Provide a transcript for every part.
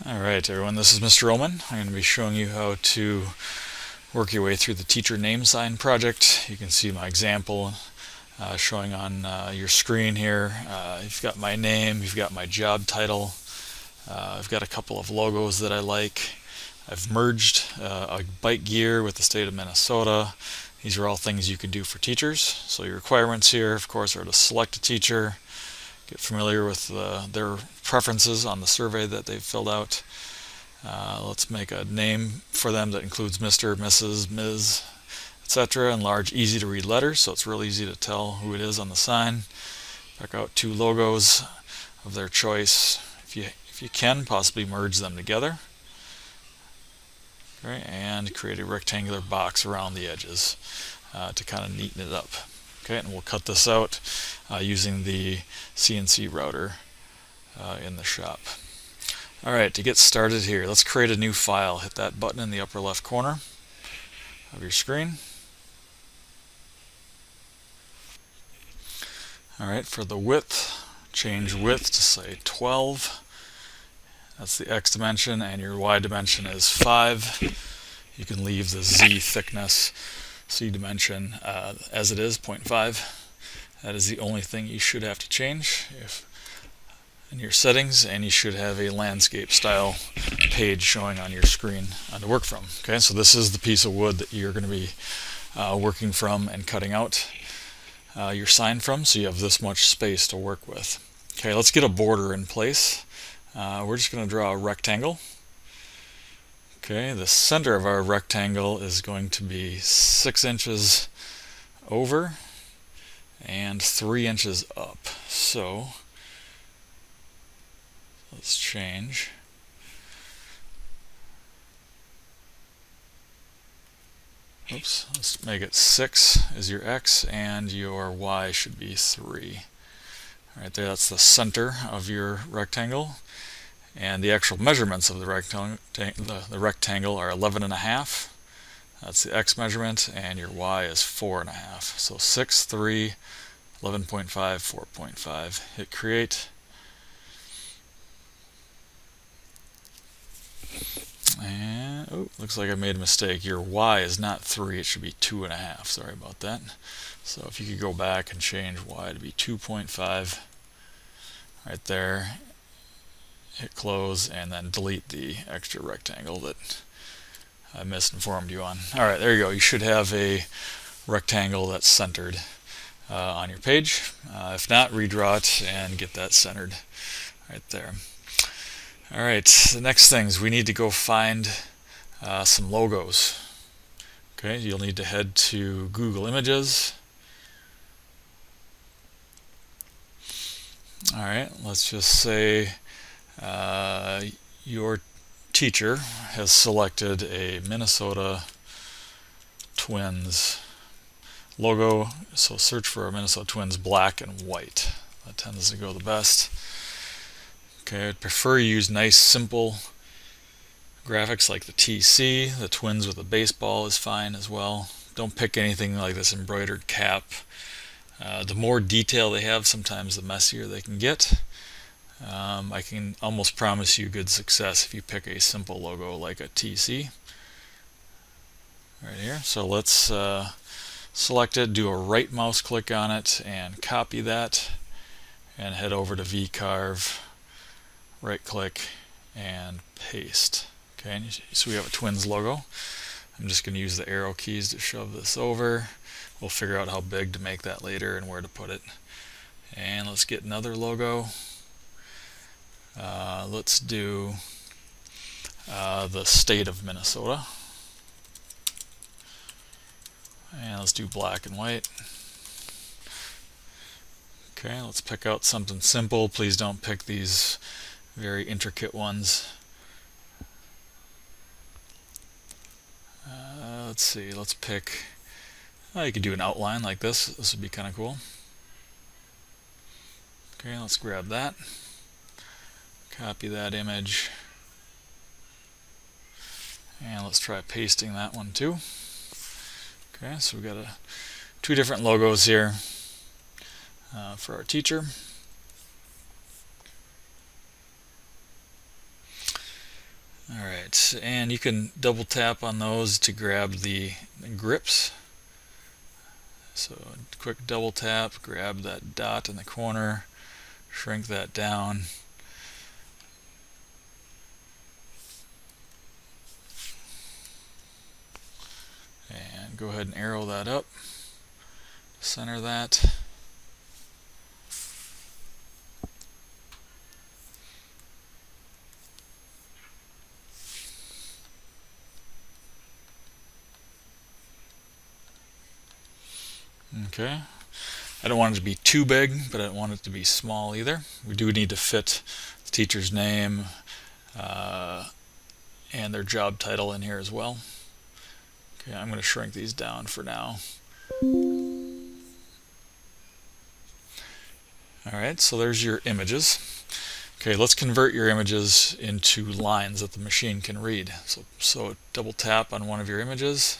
Alright everyone, this is Mr. Ullman. I'm going to be showing you how to work your way through the teacher name sign project. You can see my example showing on your screen here. You've got my name, you've got my job title, I've got a couple of logos that I like. I've merged a bike gear with the state of Minnesota. These are all things you can do for teachers. So your requirements here, of course, are to select a teacher, get familiar with their preferences on the survey that they've filled out. Let's make a name for them that includes Mr., Mrs., Ms., etc. in large, easy to read letters, so it's real easy to tell who it is on the sign. Pick out two logos of their choice. If you can, possibly merge them together. Okay, and create a rectangular box around the edges to kind of neaten it up. Okay, and we'll cut this out using the CNC router in the shop. Alright, to get started here, let's create a new file. Hit that button in the upper left corner of your screen. Alright, for the width, change width to say 12. That's the X dimension, and your Y dimension is 5. You can leave the Z thickness, C dimension as it is, 0.5. That is the only thing you should have to change in your settings, and you should have a landscape style page showing on your screen to work from. Okay, so this is the piece of wood that you're going to be working from and cutting out your sign from, so you have this much space to work with. Okay, let's get a border in place. We're just going to draw a rectangle. Okay, the center of our rectangle is going to be 6 inches over and 3 inches up. So let's change. Oops, let's make it 6 is your X, and your Y should be 3. Right there, that's the center of your rectangle. And the actual measurements of the rectangle are 11.5. That's the X measurement, and your Y is 4.5. So 6, 3, 11.5, 4.5. Hit create. And oh, looks like I made a mistake. Your Y is not 3, it should be 2.5. Sorry about that. So if you could go back and change Y to be 2.5 right there, hit close, and then delete the extra rectangle that I misinformed you on. Alright, there you go. You should have a rectangle that's centered on your page. If not, redraw it and get that centered right there. Alright, the next things, we need to go find some logos. Okay, you'll need to head to Google Images. Alright, let's just say your teacher has selected a Minnesota Twins logo, so search for a Minnesota Twins black and white. That tends to go the best. Okay, I'd prefer you use nice simple graphics like the TC. The Twins with a baseball is fine as well. Don't pick anything like this embroidered cap. The more detail they have, sometimes the messier they can get. I can almost promise you good success if you pick a simple logo like a TC right here. So let's select it, do a right mouse click on it and copy that, and head over to VCarve, right click and paste. Okay, so we have a Twins logo. I'm just going to use the arrow keys to shove this over. We'll figure out how big to make that later and where to put it. And let's get another logo. Let's do the state of Minnesota. And let's do black and white. Okay, let's pick out something simple. Please don't pick these very intricate ones. Let's see, let's pick, you could do an outline like this. This would be kind of cool. Okay, let's grab that. Copy that image. And let's try pasting that one too. Okay, so we've got two different logos here for our teacher. Alright, and you can double tap on those to grab the grips. So quick double tap, grab that dot in the corner, shrink that down. And go ahead and arrow that up, center that. Okay, I don't want it to be too big, but I don't want it to be small either. We do need to fit the teacher's name and their job title in here as well. Okay, I'm going to shrink these down for now. Alright, so there's your images. Okay, let's convert your images into lines that the machine can read. So double tap on one of your images,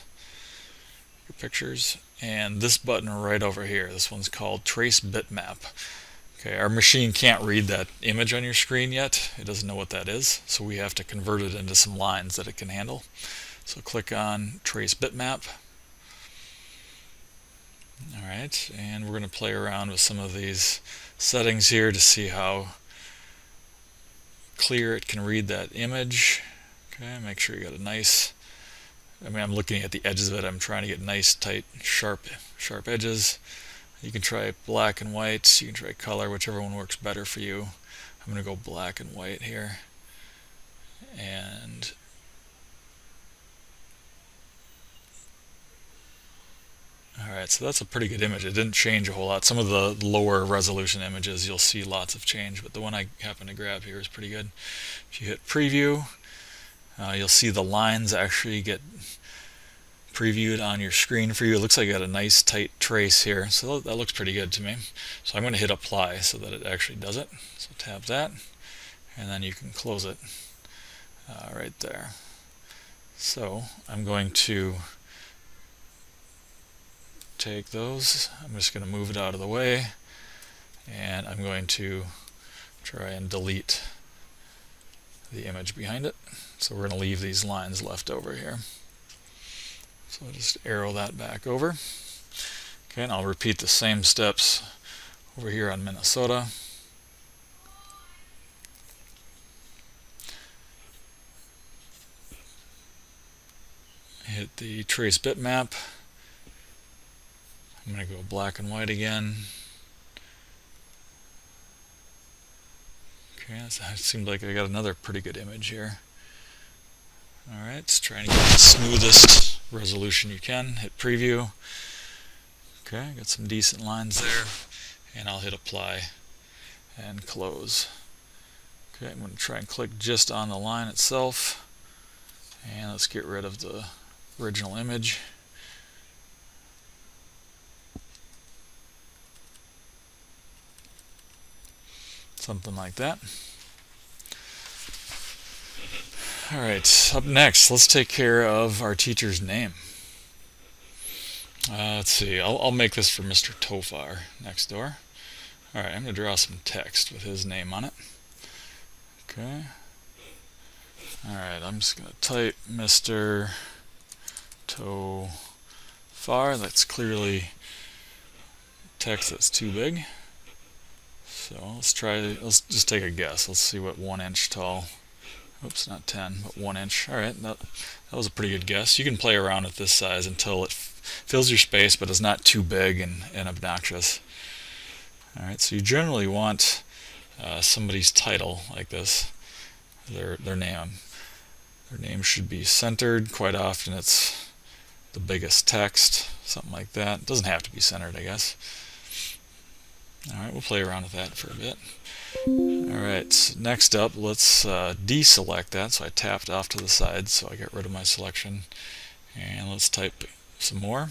your pictures, and this button right over here. This one's called Trace Bitmap. Okay, our machine can't read that image on your screen yet. It doesn't know what that is, so we have to convert it into some lines that it can handle. So click on Trace Bitmap. Alright, and we're going to play around with some of these settings here to see how clear it can read that image. Okay, make sure you got a nice, I'm looking at the edges of it. I'm trying to get nice, tight, sharp edges. You can try black and white, you can try color, whichever one works better for you. I'm going to go black and white here. And alright, so that's a pretty good image. It didn't change a whole lot. Some of the lower resolution images you'll see lots of change, but the one I happen to grab here is pretty good. If you hit preview, you'll see the lines actually get previewed on your screen for you. It looks like you got a nice tight trace here, so that looks pretty good to me. So I'm going to hit apply so that it actually does it. So tap that, and then you can close it right there. So I'm going to take those, I'm just going to move it out of the way, and I'm going to try and delete the image behind it. So we're going to leave these lines left over here. So I'll just arrow that back over. Okay, and I'll repeat the same steps over here on Minnesota. Hit the Trace Bitmap. I'm going to go black and white again. Okay, so it seems like I got another pretty good image here. Alright, let's try and get the smoothest resolution you can. Hit preview. Okay, got some decent lines there. And I'll hit apply and close. Okay, I'm going to try and click just on the line itself. And let's get rid of the original image. Something like that. Alright, up next, let's take care of our teacher's name. Let's see, I'll make this for Mr. Tofar next door. Alright, I'm going to draw some text with his name on it. Okay. Alright, I'm just going to type Mr. Tofar. That's clearly text that's too big. So let's just take a guess. Let's see what 1 inch tall. Oops, not 10, but 1 inch. Alright, that was a pretty good guess. You can play around with this size until it fills your space, but is not too big and obnoxious. Alright, so you generally want somebody's title like this, their name. Their name should be centered. Quite often it's the biggest text, something like that. It doesn't have to be centered, I guess. Alright, we'll play around with that for a bit. Alright, next up, let's deselect that. So I tapped off to the side, so I got rid of my selection. And let's type some more.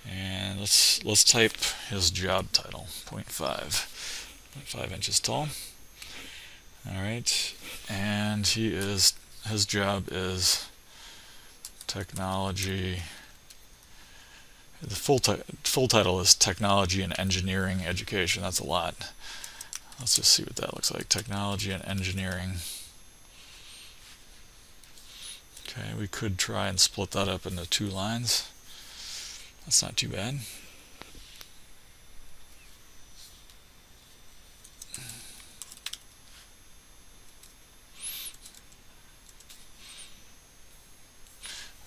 And let's type his job title, 0.5 inches tall. Alright, and his job is technology. The full title is Technology and Engineering Education. That's a lot. Let's just see what that looks like. Technology and Engineering. Okay, we could try and split that up into 2 lines. That's not too bad.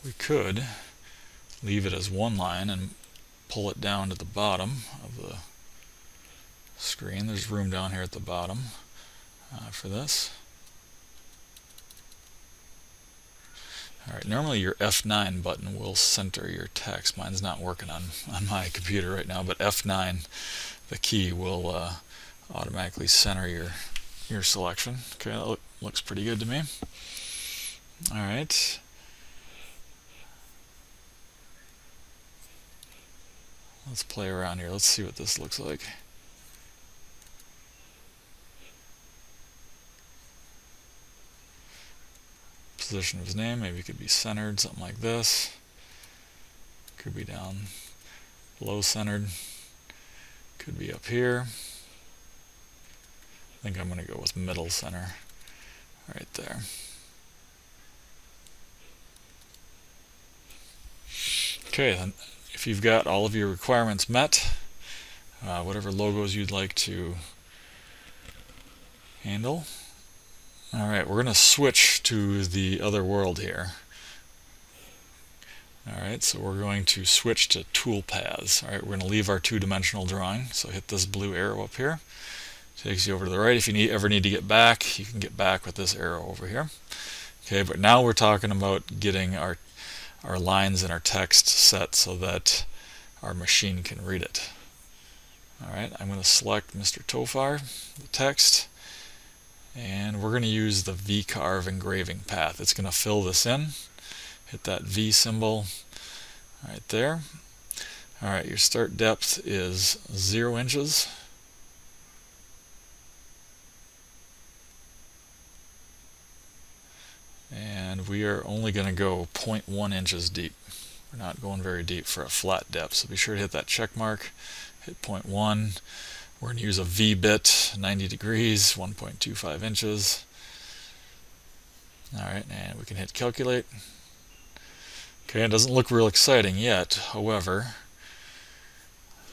We could leave it as 1 line and pull it down to the bottom of the screen. There's room down here at the bottom for this. Alright, normally your F9 button will center your text. Mine's not working on my computer right now, but F9, the key, will automatically center your selection. Okay, that looks pretty good to me. Alright. Let's play around here. Let's see what this looks like. Position of his name, maybe it could be centered, something like this. Could be down below centered. Could be up here. I think I'm going to go with middle center right there. Okay, then if you've got all of your requirements met, whatever logos you'd like to handle. Alright, we're going to switch to the other world here. Alright, so we're going to switch to tool paths. Alright, we're going to leave our 2-dimensional drawing. So hit this blue arrow up here. Takes you over to the right. If you ever need to get back, you can get back with this arrow over here. Okay, but now we're talking about getting our lines and our text set so that our machine can read it. Alright, I'm going to select Mr. Tofar, the text, and we're going to use the VCarve engraving path. It's going to fill this in. Hit that V symbol right there. Alright, your start depth is 0 inches. And we are only going to go 0.1 inches deep. We're not going very deep for a flat depth, so be sure to hit that check mark. Hit 0.1. We're going to use a V-bit, 90 degrees, 1.25 inches. Alright, and we can hit calculate. Okay, it doesn't look real exciting yet. However,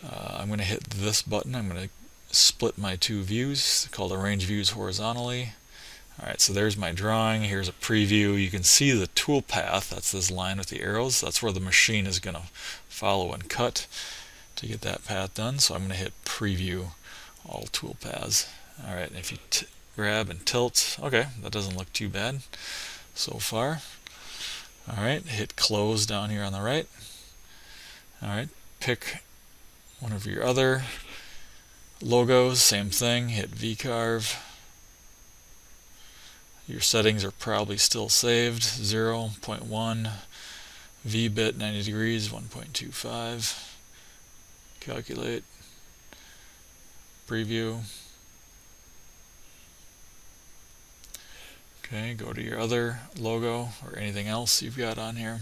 I'm going to hit this button. I'm going to split my 2 views, called arrange views horizontally. Alright, so there's my drawing. Here's a preview. You can see the tool path. That's this line with the arrows. That's where the machine is going to follow and cut to get that path done. So I'm going to hit preview all tool paths. Alright, and if you grab and tilt, okay, that doesn't look too bad so far. Alright, hit close down here on the right. Alright, pick one of your other logos, same thing, hit VCarve. Your settings are probably still saved. 0.1, V-bit 90 degrees, 1.25. Calculate. Preview. Okay, go to your other logo or anything else you've got on here.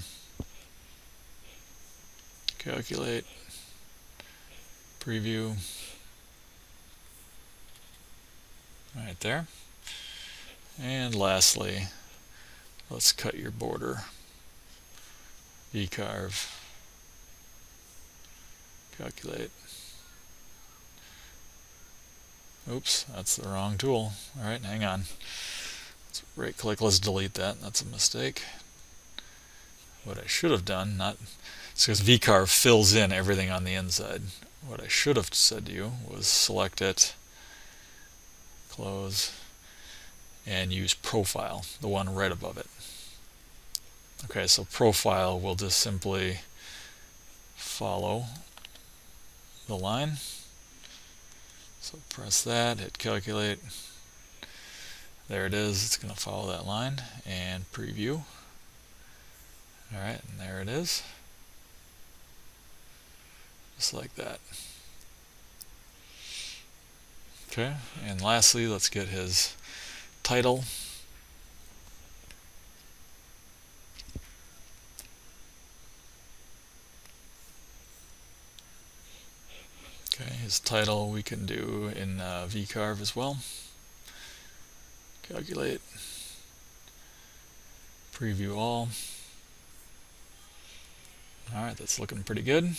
Calculate. Preview. Right there. And lastly, let's cut your border. VCarve. Calculate. Oops, that's the wrong tool. Alright, hang on. Let's right click, let's delete that. That's a mistake. What I should have done, it's because VCarve fills in everything on the inside. What I should have said to you was select it, close, and use profile, the one right above it. Okay, so profile will just simply follow the line. So press that, hit calculate. There it is, it's going to follow that line, and preview. Alright, and there it is. Just like that. Okay, and lastly, let's get his title. Okay, his title we can do in VCarve as well. Calculate. Preview all. Alright, that's looking pretty good.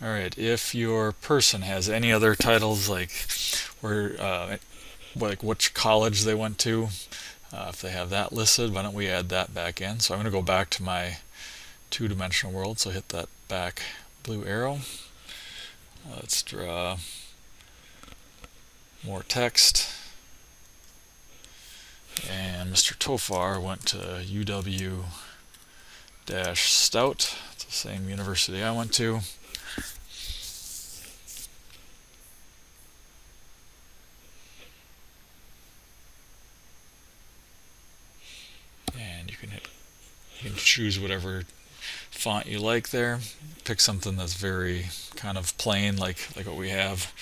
Alright, if your person has any other titles, like like which college they went to, if they have that listed, why don't we add that back in? So I'm going to go back to my two-dimensional world, so hit that back blue arrow. Let's draw more text. And Mr. Tofar went to UW-Stout. It's the same university I went to. And you can choose whatever font you like there. Pick something that's very kind of plain, like what we have.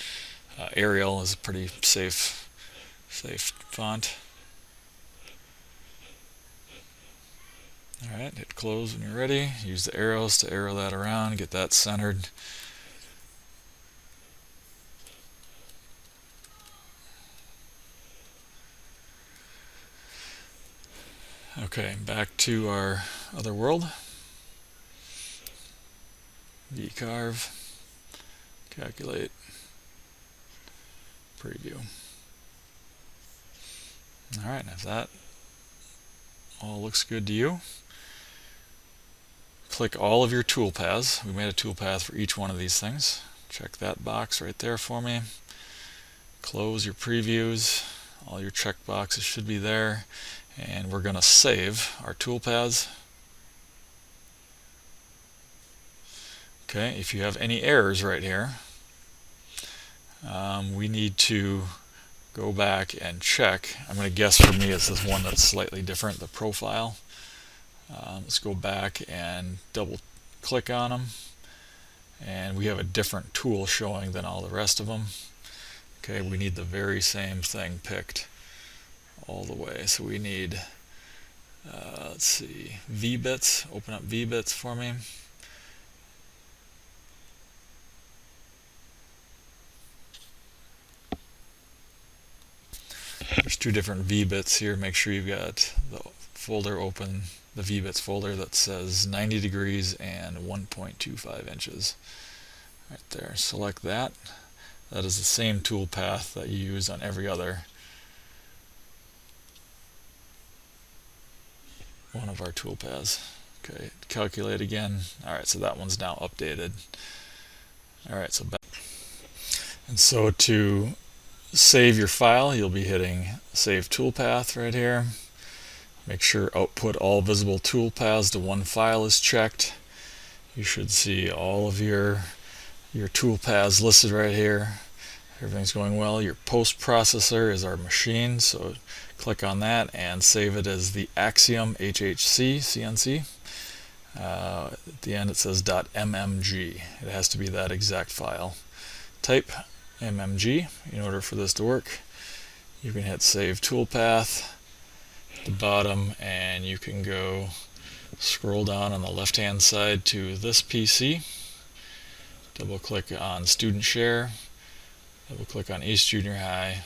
Arial is a pretty safe font. Alright, hit close when you're ready. Use the arrows to arrow that around, get that centered. Okay, back to our other world. V-carve, calculate, preview. Alright, and if that all looks good to you, click all of your toolpaths. We made a toolpath for each one of these things. Check that box right there for me. Close your previews. All your check boxes should be there. And we're going to save our toolpaths. Okay, if you have any errors right here, we need to go back and check. I'm going to guess for me it's this one that's slightly different, the profile. Let's go back and double click on them, and we have a different tool showing than all the rest of them. Okay, we need the very same thing picked all the way. So we need, let's see, VBits. Open up VBits for me. There's two different VBits here. Make sure you've got the folder open, the VBits folder that says 90 degrees and 1.25 inches. Right there. Select that. That is the same toolpath that you use on every other one of our toolpaths. Okay, calculate again. Alright, so that one's now updated. Alright, so back. And so to save your file, you'll be hitting Save Toolpath right here. Make sure Output All Visible Toolpaths to One File is checked. You should see all of your toolpaths listed right here. Everything's going well. Your post processor is our machine, so click on that and save it as the Axiom HHC CNC. At the end it says .mmg. It has to be that exact file. Type mmg in order for this to work. You can hit Save Toolpath at the bottom, and you can go scroll down on the left hand side to this PC. Double click on Student Share. Double click on East Junior High.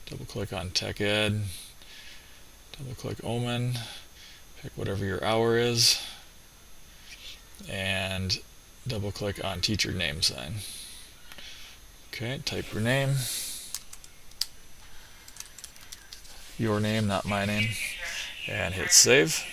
Double click on Tech Ed. Double click Omen. Pick whatever your hour is. And double click on Teacher Name Sign. Okay, type your name. Your name, not my name. And hit Save.